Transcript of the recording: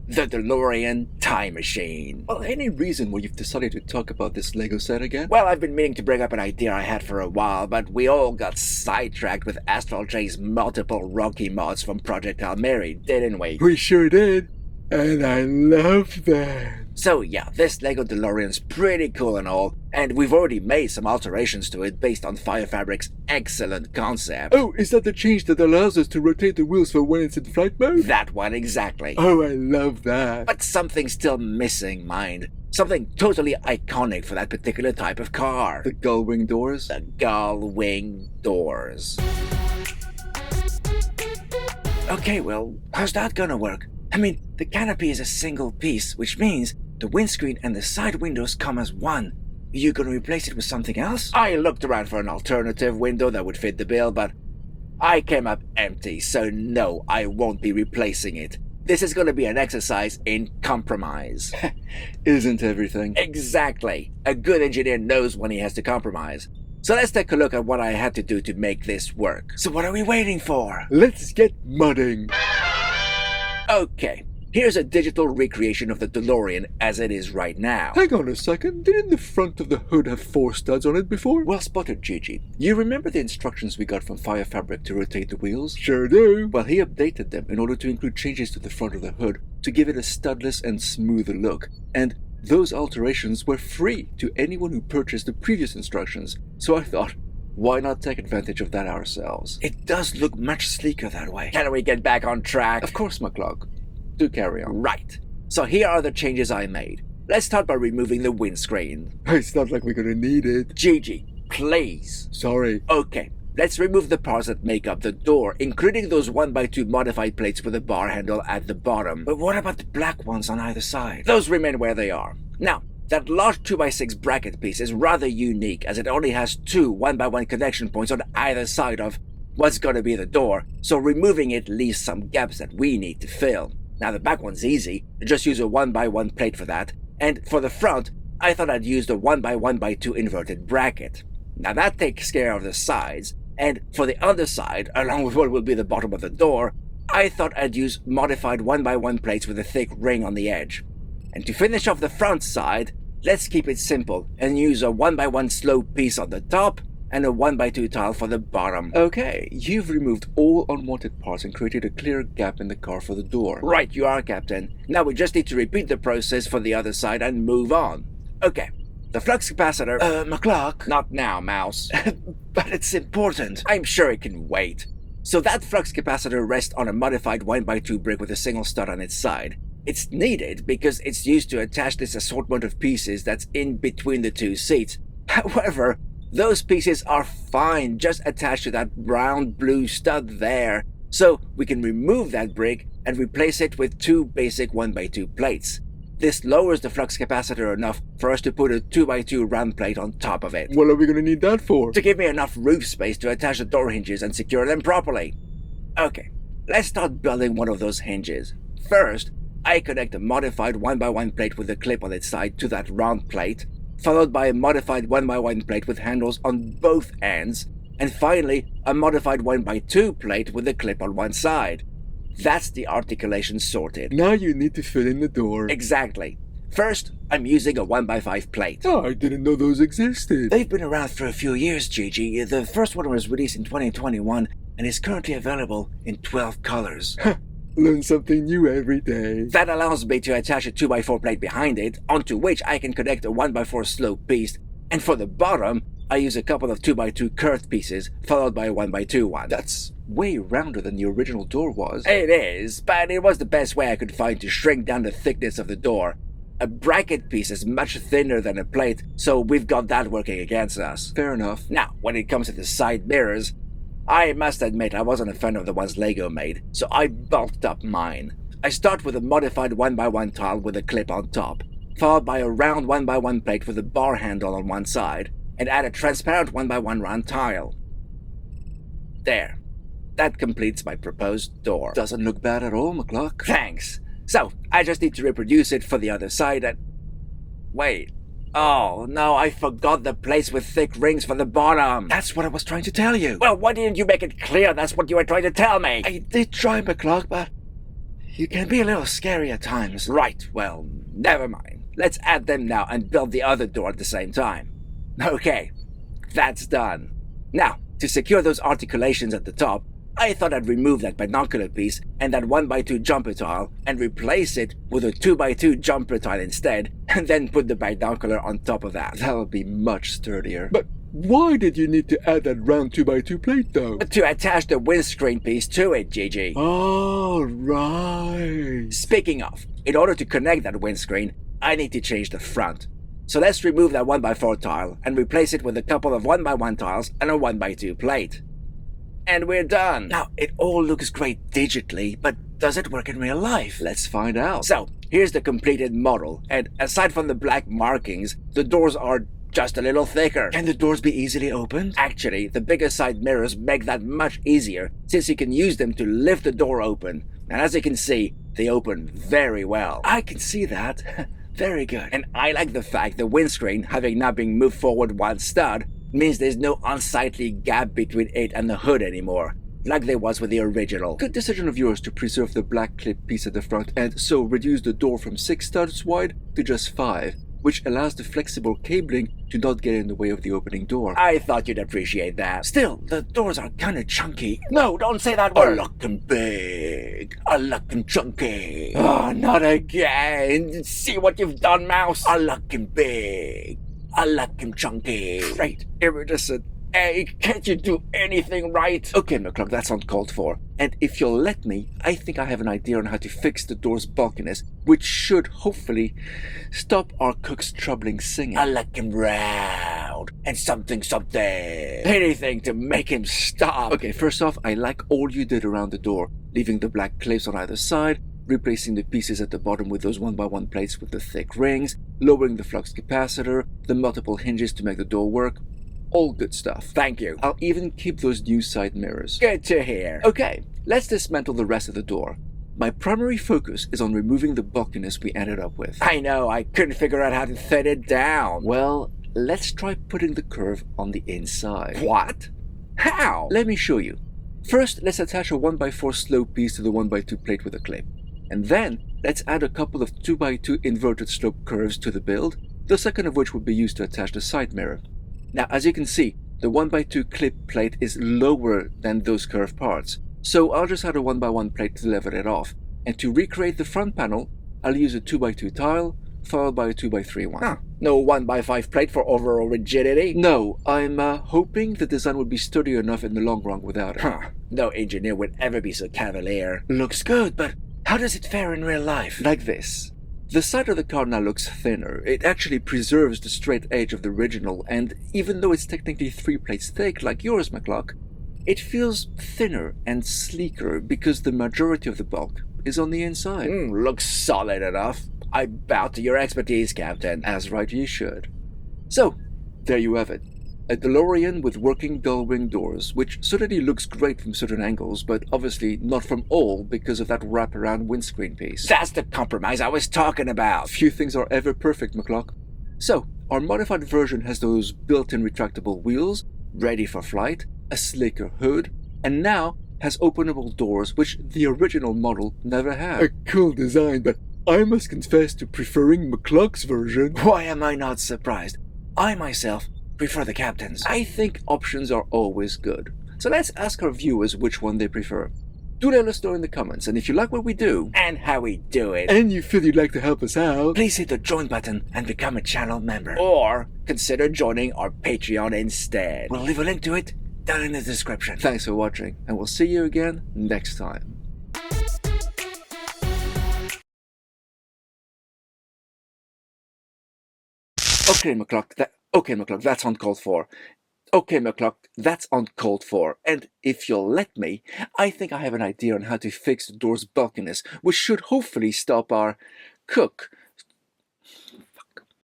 the Delorean Time Machine. Well, any reason why you've decided to talk about this Lego set again? Well, I've been meaning to bring up an idea I had for a while, but we all got sidetracked with Astral J's multiple Rocky mods from Project Hail Mary, didn't we? We sure did, and I love that. So yeah, this Lego DeLorean's pretty cool and all, and we've already made some alterations to it based on Fire Fabric's excellent concept. Oh, is that the change that allows us to rotate the wheels for when it's in flight mode? That one exactly. Oh, I love that. But something's still missing, mind. Something totally iconic for that particular type of car. The Gull-Wing doors? The Gull-Wing doors. Okay, well, how's that gonna work? I mean, the canopy is a single piece, which means the windscreen and the side windows come as one. You gonna replace it with something else? I looked around for an alternative window that would fit the bill, but I came up empty, so no, I won't be replacing it. This is gonna be an exercise in compromise. Isn't everything? Exactly. A good engineer knows when he has to compromise. So let's take a look at what I had to do to make this work. So what are we waiting for? Let's get mudding. Okay, here's a digital recreation of the DeLorean as it is right now. Hang on a second, didn't the front of the hood have 4 studs on it before? Well spotted, Gigi. You remember the instructions we got from Fire Fabric to rotate the wheels? Sure do. Well, he updated them in order to include changes to the front of the hood to give it a studless and smoother look, and those alterations were free to anyone who purchased the previous instructions, so I thought, why not take advantage of that ourselves? It does look much sleeker that way. Can we get back on track? Of course, McCluck. Do carry on. Right. So here are the changes I made. Let's start by removing the windscreen. It's not like we're gonna need it. Gigi, please. Sorry. Okay, let's remove the parts that make up the door, including those 1x2 modified plates with a bar handle at the bottom. But what about the black ones on either side? Those remain where they are. Now, that large 2x6 bracket piece is rather unique as it only has 2 1x1 connection points on either side of what's going to be the door, so removing it leaves some gaps that we need to fill. Now the back one's easy, just use a 1x1 plate for that, and for the front, I thought I'd use the 1x1x2 inverted bracket. Now that takes care of the sides, and for the underside, along with what will be the bottom of the door, I thought I'd use modified 1x1 plates with a thick ring on the edge. And to finish off the front side, let's keep it simple and use a 1x1 slope piece on the top and a 1x2 tile for the bottom. Okay, you've removed all unwanted parts and created a clear gap in the car for the door. Right, you are, Captain. Now we just need to repeat the process for the other side and move on. Okay, the flux capacitor... McCluck? Not now, Mouse. But it's important. I'm sure it can wait. So that flux capacitor rests on a modified 1x2 brick with a single stud on its side. It's needed because it's used to attach this assortment of pieces that's in between the 2 seats. However, those pieces are fine just attached to that round blue stud there. So we can remove that brick and replace it with 2 basic 1x2 plates. This lowers the flux capacitor enough for us to put a 2x2 round plate on top of it. What are we gonna need that for? To give me enough roof space to attach the door hinges and secure them properly. Okay, let's start building one of those hinges. First, I connect a modified 1x1 plate with a clip on its side to that round plate, followed by a modified 1x1 plate with handles on both ends, and finally a modified 1x2 plate with a clip on one side. That's the articulation sorted. Now you need to fill in the door. Exactly. First, I'm using a 1x5 plate. Oh, I didn't know those existed. They've been around for a few years, Gigi. The first one was released in 2021 and is currently available in 12 colors. Learn something new every day. That allows me to attach a 2x4 plate behind it, onto which I can connect a 1x4 slope piece, and for the bottom, I use a couple of 2x2 curved pieces, followed by a 1x2 one. That's way rounder than the original door was. It is, but it was the best way I could find to shrink down the thickness of the door. A bracket piece is much thinner than a plate, so we've got that working against us. Fair enough. Now, when it comes to the side mirrors, I must admit I wasn't a fan of the ones Lego made, so I bulked up mine. I start with a modified 1x1 tile with a clip on top, followed by a round 1x1 plate with a bar handle on one side, and add a transparent 1x1 round tile. There. That completes my proposed door. Doesn't look bad at all, McCluck. Thanks. So, I just need to reproduce it for the other side and... Wait. Oh, no, I forgot the place with thick rings for the bottom. That's what I was trying to tell you. Well, why didn't you make it clear that's what you were trying to tell me? I did try, McCluck, but You can be a little scary at times. Right, well, never mind. Let's add them now and build the other door at the same time. Okay, that's done. Now, to secure those articulations at the top, I thought I'd remove that binocular piece and that 1x2 jumper tile and replace it with a 2x2 jumper tile instead, and then put the binocular on top of that. That'll be much sturdier. But why did you need to add that round 2x2 plate though? To attach the windscreen piece to it, Gigi. Oh, right. Speaking of, in order to connect that windscreen, I need to change the front. So let's remove that 1x4 tile and replace it with a couple of 1x1 tiles and a 1x2 plate. And we're done. Now, it all looks great digitally, but does it work in real life? Let's find out. So, here's the completed model, and aside from the black markings, the doors are just a little thicker. Can the doors be easily opened? Actually, the bigger side mirrors make that much easier, since you can use them to lift the door open. And as you can see, they open very well. I can see that. Very good. And I like the fact the windscreen, having now been moved forward one stud, means there's no unsightly gap between it and the hood anymore, like there was with the original. Good decision of yours to preserve the black clip piece at the front and so reduce the door from 6 studs wide to just 5, which allows the flexible cabling to not get in the way of the opening door. I thought you'd appreciate that. Still, the doors are kinda chunky. No, don't say that word. Looking big. Looking chunky. Oh, not again. See what you've done, Mouse. Looking big. Looking chunky. Great, iridescent. Hey, can't you do anything right? Okay, McCluck, that's uncalled for. And if you'll let me, I think I have an idea on how to fix the door's bulkiness, which should, hopefully, stop our cook's troubling singing. Looking round and something. Anything to make him stop. Okay, first off, I like all you did around the door, leaving the black clips on either side, replacing the pieces at the bottom with those 1x1 plates with the thick rings, lowering the flux capacitor, the multiple hinges to make the door work. All good stuff. Thank you. I'll even keep those new side mirrors. Good to hear. Okay, let's dismantle the rest of the door. My primary focus is on removing the bulkiness we ended up with. I know, I couldn't figure out how to thin it down. Well, let's try putting the curve on the inside. What? How? Let me show you. First, let's attach a 1x4 slope piece to the 1x2 plate with a clip. And then, let's add a couple of 2x2 inverted slope curves to the build, the second of which will be used to attach the side mirror. Now, as you can see, the 1x2 clip plate is lower than those curved parts, so I'll just add a 1x1 plate to level it off. And to recreate the front panel, I'll use a 2x2 tile, followed by a 2x3 one. Huh. No 1x5 plate for overall rigidity? No, I'm hoping the design would be sturdy enough in the long run without it. Huh. No engineer would ever be so cavalier. Looks good, but how does it fare in real life? Like this. The side of the car now looks thinner. It actually preserves the straight edge of the original, and even though it's technically 3 plates thick like yours, McCluck, it feels thinner and sleeker because the majority of the bulk is on the inside. Looks solid enough. I bow to your expertise, Captain. As right you should. So, there you have it. A Delorean with working Gull-Wing doors, which certainly looks great from certain angles, but obviously not from all because of that wraparound windscreen piece. That's the compromise I was talking about. Few things are ever perfect, McCluck. So, our modified version has those built-in retractable wheels, ready for flight, a slicker hood, and now has openable doors, which the original model never had. A cool design, but I must confess to preferring McCluck's version. Why am I not surprised? I myself prefer the Captain's. I think options are always good. So let's ask our viewers which one they prefer. Do let us know in the comments, and if you like what we do, and how we do it, and you feel you'd like to help us out, please hit the join button and become a channel member. Or consider joining our Patreon instead. We'll leave a link to it down in the description. Thanks for watching, and we'll see you again next time. Okay, McCluck, that's uncalled for. Okay, McCluck, that's uncalled for. And if you'll let me, I think I have an idea on how to fix the door's bulkiness, which should hopefully stop our cook